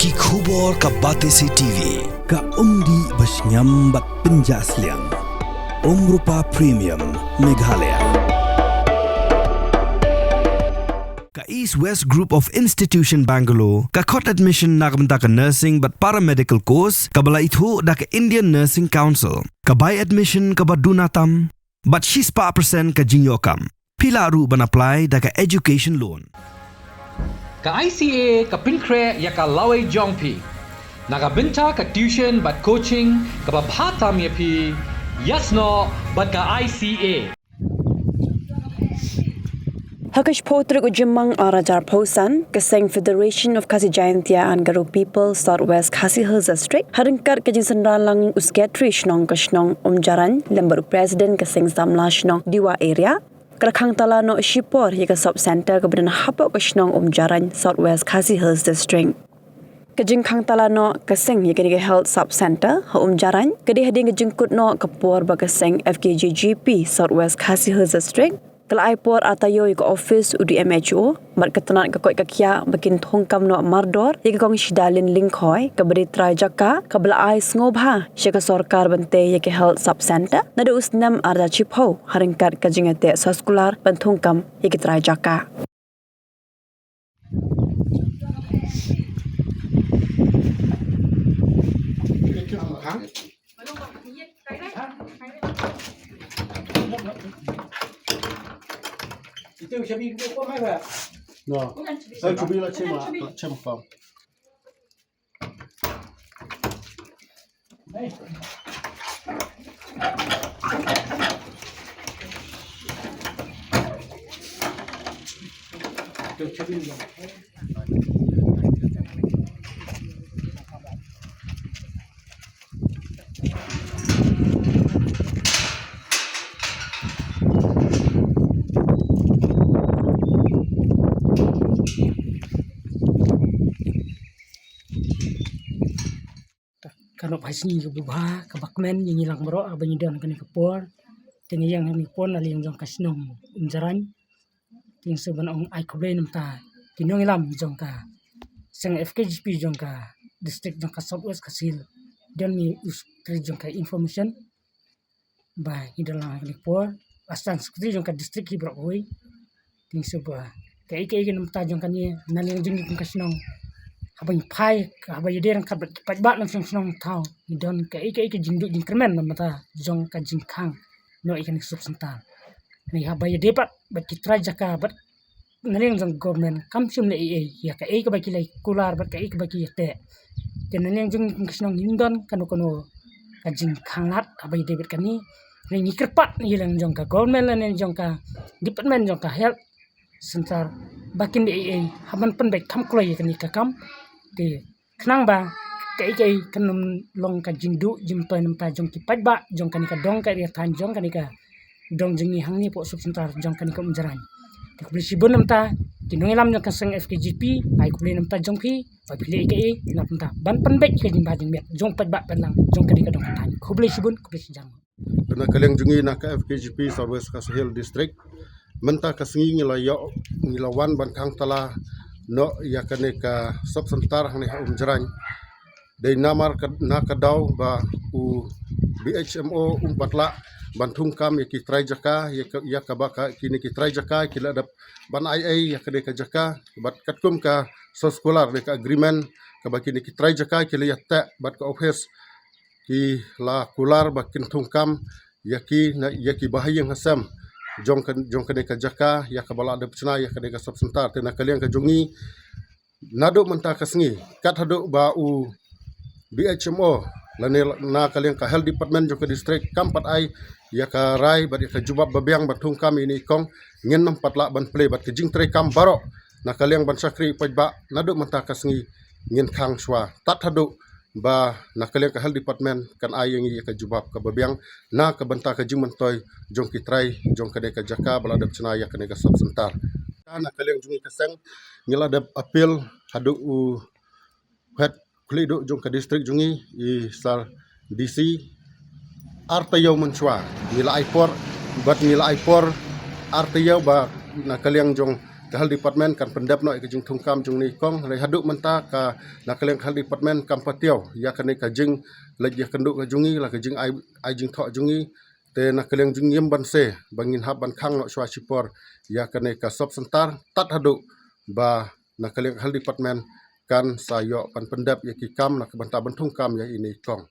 Ki khubor ka Batesi TV. Ka umdi basnyam bat penjaslian. Rupa Premium Meghalaya. Ka East West Group of Institution Bangalore. Ka khot admission nagamta ka nursing but paramedical course. Ka bala ithu da ka Indian Nursing Council. Ka buy admission ka badunatam. But she's pa percent ka jinyokam. Pila ru ban apply da ka education loan. Ka ICA ka pinkre ya ka laway jongpi. Nagabinta ka tuition but coaching ka babhatam ya pi. Yasno but ka ICA. Hakash Potrik Ujimang Arajar Posan, Kaseng Federation of Khasi Jayantia and Garo People, Southwest Khasi Hills District, Haringkat Kajinsan Ralang Usketri Shnong Kashnong Jaran, Lembaru President Kaseng Samla Shnong Diwa area, Krakang Tala no Shipor, Yaka Sub Center, Kabidan Hapok Kashnong Jaran, Southwest Khasi Hills District. Kajing Kang Tala no Kaseng Yakaniga Health Sub Center, Jaran, Kadi Hading Kajingkut no Kapor Bakaseng FKGGP, Southwest Khasi Hills District. Kelai por atayo iko office UDMHO, mat ketenan ke koi kakia bakin thongkam no mardor, yeke kong shidalin linkhoi, kabari trajaka, kabla ai ngobha, sheka sorkar bante yeke health sub center, nada usnam arda chipho, haringkat kajingate saskular banthongkam yeke trajaka. Itu sabi ko mai ba? No. Sai chubi la chema pam. Hey. Tu chubi la. Kanok hasni ke bubha ke bakmen yang hilang bro abanyidan kani kepor ting yang ni pon ali yang jong kasnong jaran ting seban ong ai khoble namta tinong ilam jong ka seng FKGP jong ka district jong ka Southwest Kasil dan ni uskri jong ka information ba hidalang kani por astan skri jong ka district hi bro oi ting seba kai namta jong kani naling jong kasnong abang pai abang yeder kan pat lang song tau don ka jingdu jingkermen mata jong ka jingkang no ikan substantal ni abang yeder pat bat kitra jaka bat naleng jong government kamsum le ya ka ka baki lai kular bat ka baki yete ten naleng jong kisnong hindon kanu ka jingkang lat abang yeder bat kani ni kerpat ni lang jong ka government lan jong ka department jong ka health center bakin de haban pen baik tham kloi kani ka kam ti kenang ba kai kanum long ka jingdu jimpa namta jong ki padba jong kanika dong ka dia tanjong kanika dong jingi hangni po subsentar jong kanika umjaran ti kubli sibun namta tinongilam jong kaseng FKGP ai kubli namta jong pi ba pile kai namta ban penbek ka jimba jing bet jong padba pelang jong kanika dong tan kubli sibun kubli sijang Kena kaleng jungi nak FKGP Southwest Khasi Hills District menta kasengi ngilawan ban Kang Tala no ya kaneka subsentar hang jaran dai namar na kadau ba u BHMO batla bantung kam ya ki trai jaka ya ka baka kini ki trai jaka kila dap ban ai ya kaneka jaka bat katkum ka sekolah deka agreement ka ba kini ki trai jaka kila ya ta bat ka office ki la kular bakin tungkam ya ki bahayang hasam jong kaneka jaka ya kabala ada pecna ya kaneka subsentar tena kalian ka jungi nado menta kasengi kat hado ba u BHMO lane na kalian ka health department jong ka district kampat ai ya ka rai bat ya ka jubab babiang batung kami ini kong ngin nampat la ban play bat kijing tre kam baro na kalian ban sakri pajba nado menta kasengi ngin khang shwa tat hado ba na kalian ka health department kan ayang ya ka jubab ka babiang na ka banta ka jing mentoy jong kitrai jong ka deka jaka bala dap cina ya ka deka subsentar na kalian jungi kaseng ngila dap appeal hadu u het klido jong ka district jungi i sal DC artayo menchwa ngila aipor bat ngila aipor artayo ba na kalian jong hal department kan pendap no ke jing thungkam jung ni kong re haduk menta ka nak keleng hal department kam patio ya kan ka jing laj ya kenduk ka jungi la ka jing ai jing tho jungi te nak keleng jing yem ban se bangin hab ban khang no shwa chipor ya kan ka sop sentar tat haduk ba nak keleng hal department kan sayo pan pendap ya ki kam nak banta ban thungkam ya ini kong